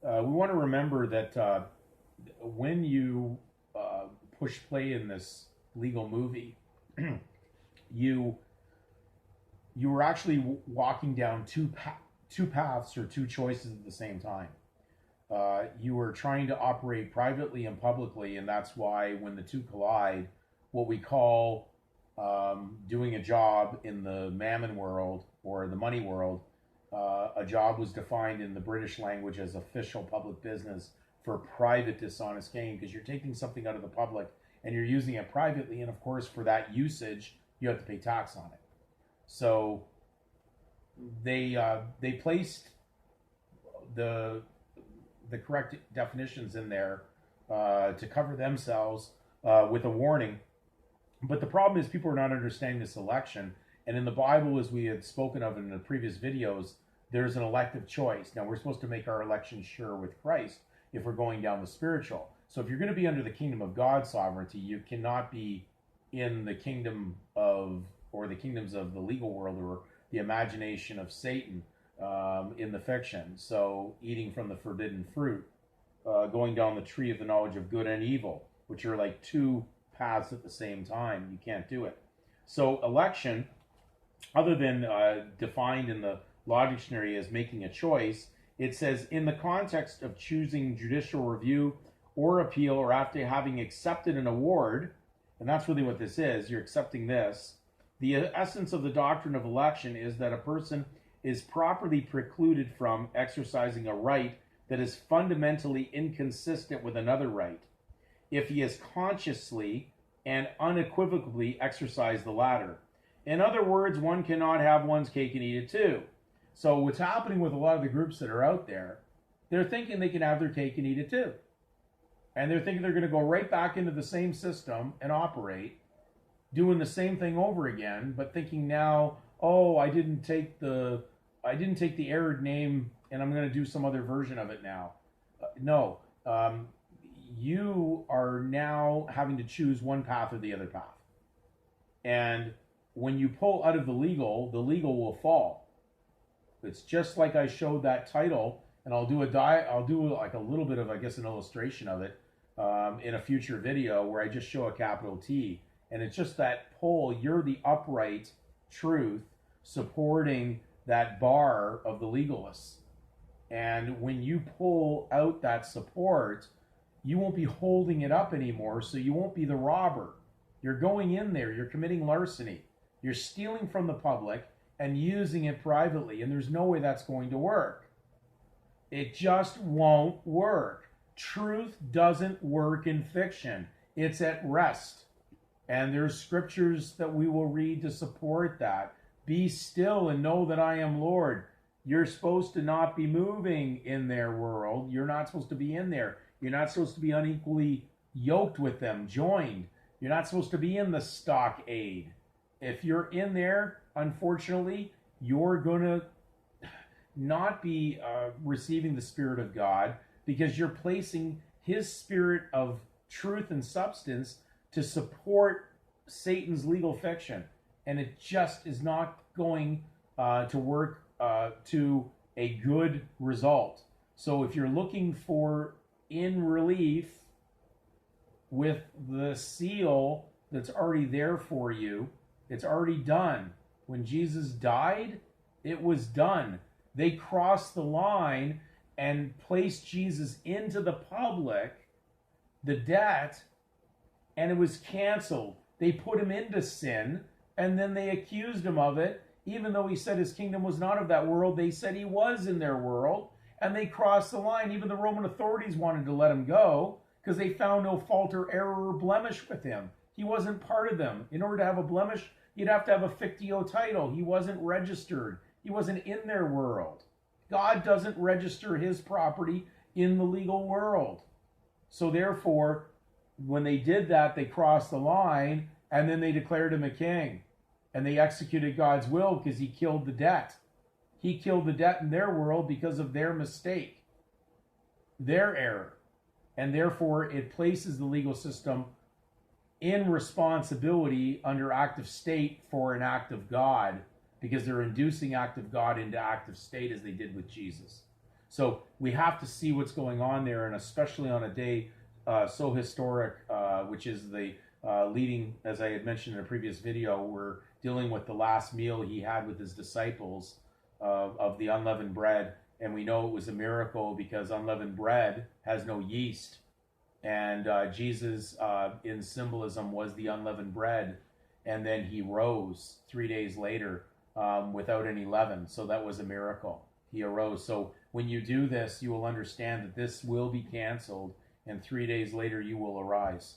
we want to remember that when you push play in this legal movie, you you were actually walking down two paths or two choices at the same time. You were trying to operate privately and publicly, and that's why when the two collide, what we call doing a job in the mammon world or the money world, a job was defined in the British language as official public business for private dishonest gain, because you're taking something out of the public and you're using it privately, and of course for that usage you have to pay tax on it. So they placed the correct definitions in there to cover themselves with a warning. But the problem is people are not understanding this election. And in the Bible, as we had spoken of in the previous videos, there's an elective choice. Now, we're supposed to make our election sure with Christ if we're going down the spiritual. So if you're going to be under the kingdom of God's sovereignty, you cannot be in the kingdom of, or the kingdoms of the legal world, or the imagination of Satan in the fiction. So eating from the forbidden fruit, going down the tree of the knowledge of good and evil, which are like two paths at the same time. You can't do it. So election, other than defined in the Law Dictionary as making a choice, it says in the context of choosing judicial review or appeal, or after having accepted an award, and that's really what this is, you're accepting this. The essence of the doctrine of election is that a person is properly precluded from exercising a right that is fundamentally inconsistent with another right, if he has consciously and unequivocally exercised the latter. In other words, one cannot have one's cake and eat it too. So what's happening with a lot of the groups that are out there, they're thinking they can have their cake and eat it too. And they're thinking they're going to go right back into the same system and operate, doing the same thing over again, but thinking now, oh, I didn't take the errored name and I'm going to do some other version of it now. No, you are now having to choose one path or the other path. And when you pull out of the legal will fall. It's just like I showed that title, and I'll do like a little bit of, I guess, an illustration of it in a future video where I just show a capital T. And it's just that pull, you're the upright truth supporting that bar of the legalists. And when you pull out that support, you won't be holding it up anymore, so you won't be the robber. You're going in there, you're committing larceny. You're stealing from the public and using it privately, and there's no way that's going to work. It just won't work. Truth doesn't work in fiction. It's at rest. And there's scriptures that we will read to support that. Be still and know that I am Lord. You're supposed to not be moving in their world. You're not supposed to be in there. You're not supposed to be unequally yoked with them, joined. You're not supposed to be in the stockade. If you're in there, unfortunately, you're going to not be receiving the Spirit of God, because you're placing His Spirit of truth and substance to support Satan's legal fiction. And it just is not going to work to a good result. So if you're looking for in relief with the seal that's already there for you, it's already done. When Jesus died, it was done. They crossed the line and placed Jesus into the public, the debt, and it was canceled. They put him into sin, and then they accused him of it. Even though he said his kingdom was not of that world, they said he was in their world, and they crossed the line. Even the Roman authorities wanted to let him go because they found no fault or error or blemish with him. He wasn't part of them. In order to have a blemish, you'd have to have a fictio title. He wasn't registered. He wasn't in their world. God doesn't register his property in the legal world. So therefore, when they did that, they crossed the line, and then they declared him a king. And they executed God's will because he killed the debt. He killed the debt in their world because of their mistake, their error. And therefore, it places the legal system in responsibility under act of state for an act of God, because they're inducing act of God into act of state, as they did with Jesus. So we have to see what's going on there, and especially on a day so historic, which is the leading, as I had mentioned in a previous video, we're dealing with the last meal he had with his disciples of the unleavened bread. And we know it was a miracle because unleavened bread has no yeast. And Jesus, in symbolism, was the unleavened bread. And then he rose 3 days later without any leaven. So that was a miracle. He arose. So when you do this, you will understand that this will be canceled. And 3 days later, you will arise.